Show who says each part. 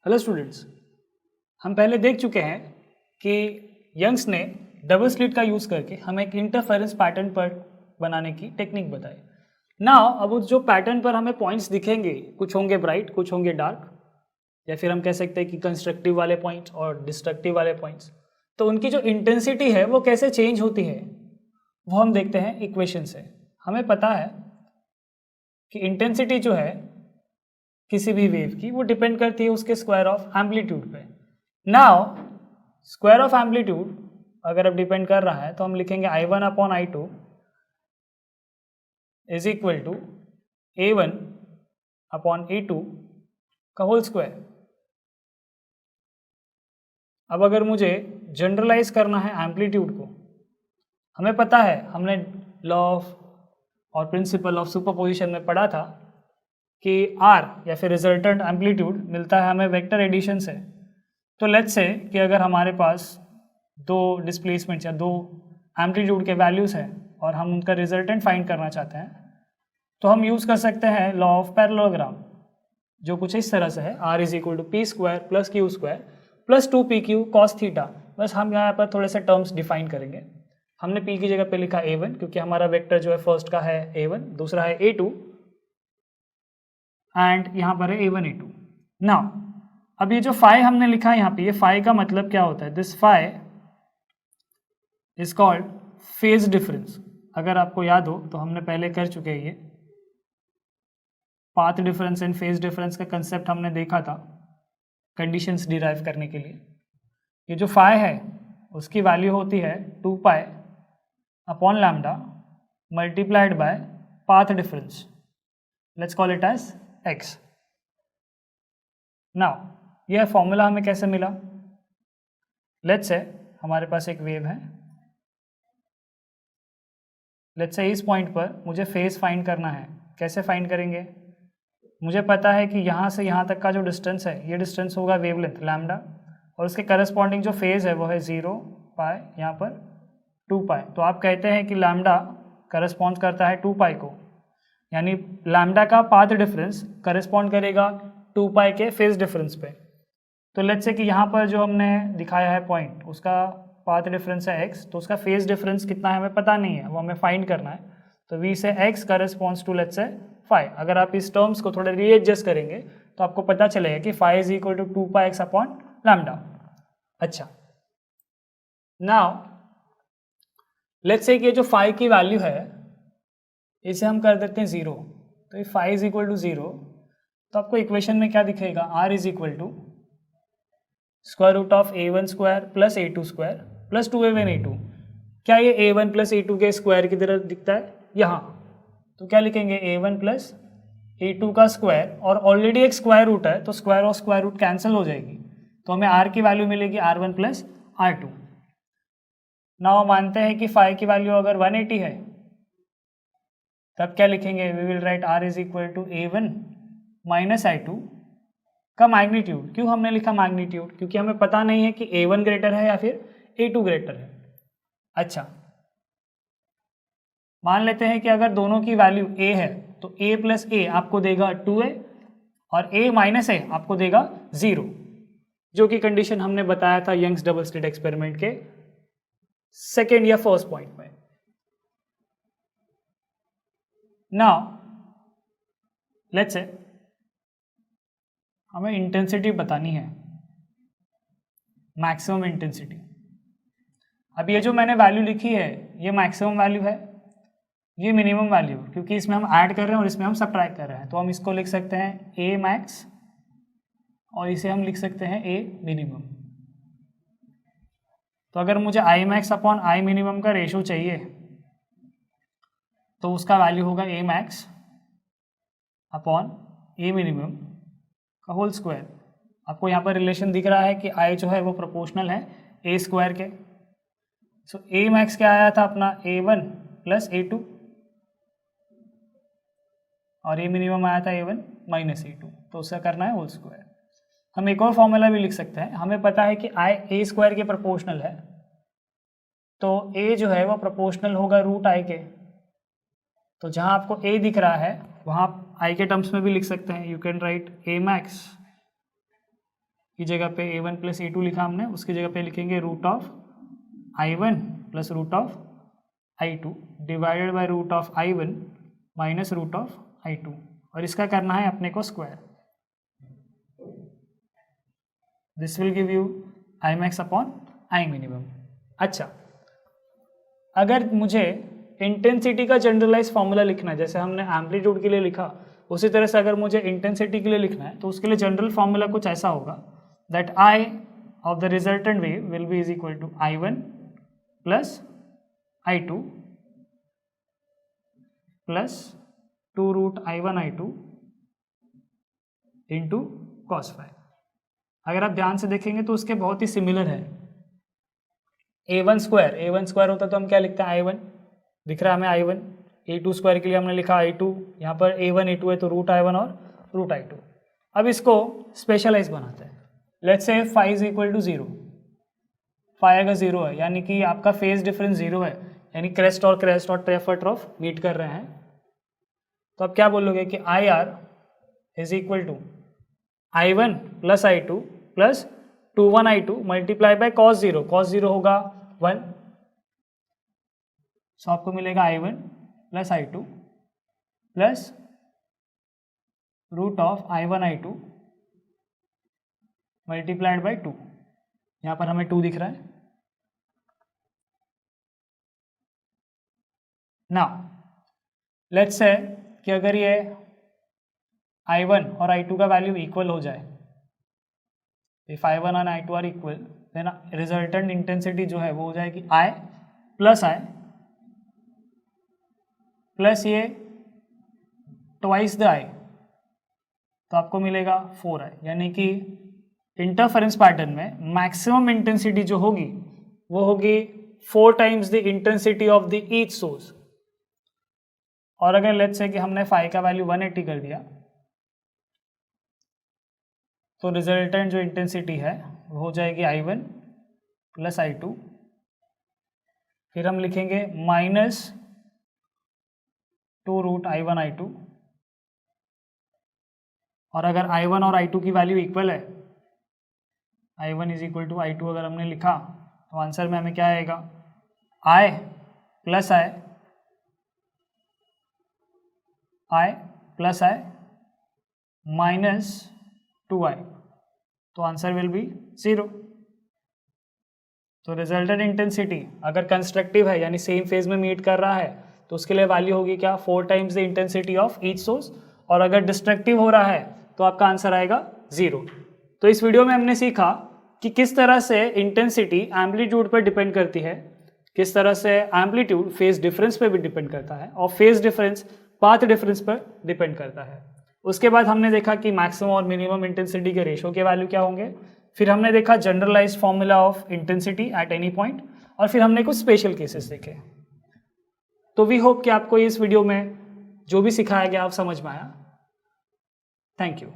Speaker 1: Hello students, हम पहले देख चुके हैं कि यंग्स ने डबल स्लिट का यूज़ करके हमें एक इंटरफेरेंस पैटर्न पर बनाने की टेक्निक बताई। नाउ अब उस जो पैटर्न पर हमें पॉइंट्स दिखेंगे, कुछ होंगे ब्राइट, कुछ होंगे डार्क, या फिर हम कह सकते हैं कि कंस्ट्रक्टिव वाले पॉइंट्स और डिस्ट्रक्टिव वाले पॉइंट्स। तो उनकी जो इंटेंसिटी है वो कैसे चेंज होती है वो हम देखते हैं इक्वेशन से। हमें पता है कि इंटेंसिटी जो है किसी भी वेव की वो डिपेंड करती है उसके स्क्वायर ऑफ एम्पलीट्यूड पे। नाउ स्क्वायर ऑफ एम्पलीट्यूड अगर अब डिपेंड कर रहा है तो हम लिखेंगे I1 upon I2 is equal to A1 upon A2 का होल स्क्वायर। अब अगर मुझे जनरलाइज करना है एम्पलीट्यूड को, हमें पता है, हमने लॉ ऑफ और प्रिंसिपल ऑफ सुपरपोजिशन में पढ़ा था कि R या फिर रिजल्टेंट एम्पलीट्यूड मिलता है हमें वेक्टर एडिशन से। तो लेट्स से कि अगर हमारे पास दो डिस्प्लेसमेंट्स या दो एम्पलीट्यूड के वैल्यूज़ हैं और हम उनका रिजल्टेंट फाइंड करना चाहते हैं तो हम यूज़ कर सकते हैं लॉ ऑफ पैरेललोग्राम, जो कुछ इस तरह से है, R is equal to P square plus Q square plus 2pq cos theta. बस हम यहाँ पर थोड़े से टर्म्स डिफाइन करेंगे। हमने p की जगह पे लिखा A1 क्योंकि हमारा वेक्टर जो है फर्स्ट का है A1, दूसरा है A2 एंड यहाँ पर है A1 A2। नाउ अब ये जो फाई हमने लिखा है यहाँ पे, ये फाई का मतलब क्या होता है? This phi is called phase difference. अगर आपको याद हो तो हमने पहले कर चुके हैं ये path difference and phase difference का कंसेप्ट हमने देखा था कंडीशंस डिराइव करने के लिए। ये जो फाई है उसकी वैल्यू होती है 2 pi upon lambda multiplied by path difference. Let's call it as x। Now यह फॉर्मूला हमें कैसे मिला? लेट्स से हमारे पास एक वेव है, लेट्स से इस पॉइंट पर मुझे फेज फाइंड करना है। कैसे फाइंड करेंगे? मुझे पता है कि यहाँ से यहाँ तक का जो डिस्टेंस है, ये डिस्टेंस होगा वेवलेंथ लैम्डा, और उसके करस्पॉन्डिंग जो फेज है वो है 0 पाई, यहाँ पर 2 पाई। तो आप कहते हैं कि लैम्डा करस्पॉन्ड करता है 2 पाई को, यानी लैम्डा का पाथ डिफरेंस करस्पॉन्ड करेगा 2 पाई के फेज डिफरेंस पे। तो लेट्स से कि यहाँ पर जो हमने दिखाया है पॉइंट, उसका पाथ डिफरेंस है x, तो उसका फेज डिफरेंस कितना है हमें पता नहीं है, वो हमें फाइंड करना है। तो v से x corresponds to let's say phi. अगर आप इस टर्म्स को थोड़ा रीएडजस्ट करेंगे तो आपको पता चलेगा कि phi is equal to 2 pi x upon lambda. अच्छा, नाउ लेट्स से कि ये जो फाई की वैल्यू है इसे हम कर देते हैं 0। तो ये फाई इज इक्वल टू 0, तो आपको इक्वेशन में क्या दिखेगा? R is equal to square root of A1 square plus A2 square plus 2A1 A2। क्या ये A1 प्लस A2 के स्क्वायर की तरह दिखता है यहाँ? तो क्या लिखेंगे? A1 प्लस A2 का स्क्वायर, और ऑलरेडी एक स्क्वायर रूट है तो स्क्वायर और स्क्वायर रूट कैंसिल हो जाएगी, तो हमें R की वैल्यू मिलेगी R1 प्लस R2। नाउ मानते हैं कि फाई की वैल्यू अगर 180 है तब क्या लिखेंगे? We will write R is equal to A1 minus I2 का मैग्नीट्यूड। क्यों हमने लिखा मैग्नीट्यूड? क्योंकि हमें पता नहीं है कि A1 ग्रेटर है या फिर A2 ग्रेटर है। अच्छा, मान लेते हैं कि अगर दोनों की वैल्यू A है तो A प्लस A आपको देगा 2A और A माइनस A आपको देगा 0, जो कि कंडीशन हमने बताया था यंग्स डबल स्लिट एक्सपेरिमेंट के सेकेंड या फर्स्ट पॉइंट में। नाउ लेट्स से हमें इंटेंसिटी बतानी है, मैक्सिमम इंटेंसिटी। अब ये जो मैंने वैल्यू लिखी है ये मैक्सिमम वैल्यू है, ये मिनिमम वैल्यू, क्योंकि इसमें हम ऐड कर रहे हैं और इसमें हम सब्ट्रैक्ट कर रहे हैं, तो हम इसको लिख सकते हैं A मैक्स और इसे हम लिख सकते हैं A मिनिमम। तो अगर मुझे I max upon I minimum का रेशो चाहिए तो उसका वैल्यू होगा A max upon A minimum का होल स्क्वायर। आपको यहाँ पर रिलेशन दिख रहा है कि I जो है वो प्रोपोर्शनल है A स्क्वायर के। सो A मैक्स क्या आया था अपना? A1 प्लस A2, और A मिनिमम आया था A1 माइनस A2, तो उसका करना है होल स्क्वायर। हम एक और फॉर्मूला भी लिख सकते हैं। हमें पता है कि I A स्क्वायर के प्रोपोर्शनल है, तो A जो है वो प्रोपोर्शनल होगा रूट I के। तो जहाँ आपको A दिख रहा है वहाँ आप I के टर्म्स में भी लिख सकते हैं। You can write A max की जगह पे a1 प्लस a2 लिखा हमने, उसकी जगह पे लिखेंगे root of i1 plus root of i2 divided by root of i1 minus root of i2, और इसका करना है अपने को square. This will give you I max upon I minimum. अच्छा, अगर मुझे इंटेंसिटी का जनरलाइज फॉर्मूला लिखना है, जैसे हमने एम्पलीट्यूड के लिए लिखा, उसी तरह से अगर मुझे इंटेंसिटी के लिए लिखना है तो उसके लिए जनरल फॉर्मूला कुछ ऐसा होगा that I of the resultant wave will be is equal to i1 plus i2 plus 2 root i1 i2 into cos phi. अगर आप ध्यान से देखेंगे तो उसके बहुत ही सिमिलर है। a1 स्क्वायर होता तो हम क्या लिखते हैं, i1 दिख रहा है हमें i1, a2 स्क्वायर के लिए हमने लिखा i2, यहाँ पर a1 a2 है तो रूट i1 और रूट i2। अब इसको स्पेशलाइज बनाते हैं। Let's say phi is equal to 0, phi अगर 0 है यानी कि आपका फेज डिफरेंस 0 है, यानी क्रेस्ट और ट्रफ मीट कर रहे हैं, तो आप क्या बोलोगे कि I R is equal to i1 plus i2 plus 2 1 i2 multiply by cos 0 होगा 1, सो आपको मिलेगा i1 plus i2 plus root of i1 i2 multiplied by 2, यहाँ पर हमें 2 दिख रहा है। नाउ लेट्स से कि अगर ये i1 और i2 का वैल्यू इक्वल हो जाए, इफ i1 और i2 are equal, then resultant intensity जो है वो हो जाएगी i प्लस ये ट्वाइस द i, तो आपको मिलेगा 4i, यानी कि इंटरफेरेंस पैटर्न में मैक्सिमम इंटेंसिटी जो होगी वो होगी 4 times the intensity of the each source. और अगर लेट्स से कि हमने फाई का वैल्यू 180 कर दिया, तो रिजल्टेंट जो इंटेंसिटी है वो हो जाएगी i1 प्लस i2, फिर हम लिखेंगे माइनस 2 रूट i1 i2, और अगर i1 और i2 की वैल्यू इक्वल है, i1 is equal to i2 अगर हमने लिखा, तो आंसर में हमें क्या आएगा, i plus i minus 2i, तो आंसर विल बी 0। तो रिजल्टेंट इंटेंसिटी अगर कंस्ट्रक्टिव है यानी सेम फेज में मीट कर रहा है तो उसके लिए वैल्यू होगी क्या, 4 times the intensity of each source, और अगर डिस्ट्रक्टिव हो रहा है तो आपका आंसर आएगा 0। तो इस वीडियो में हमने सीखा कि किस तरह से इंटेंसिटी एम्पलीट्यूड पर डिपेंड करती है, किस तरह से एम्पलीट्यूड फेज डिफरेंस पर भी डिपेंड करता है, और फेज डिफरेंस पाथ डिफरेंस पर डिपेंड करता है। उसके बाद हमने देखा कि मैक्सिमम और मिनिमम इंटेंसिटी के रेशो के वैल्यू क्या होंगे, फिर हमने देखा generalised formula of intensity at any point, और फिर हमने कुछ स्पेशल केसेस देखे। तो वी होप कि आपको इस वीडियो में जो भी सिखाया गया आप समझ में आया। Thank you.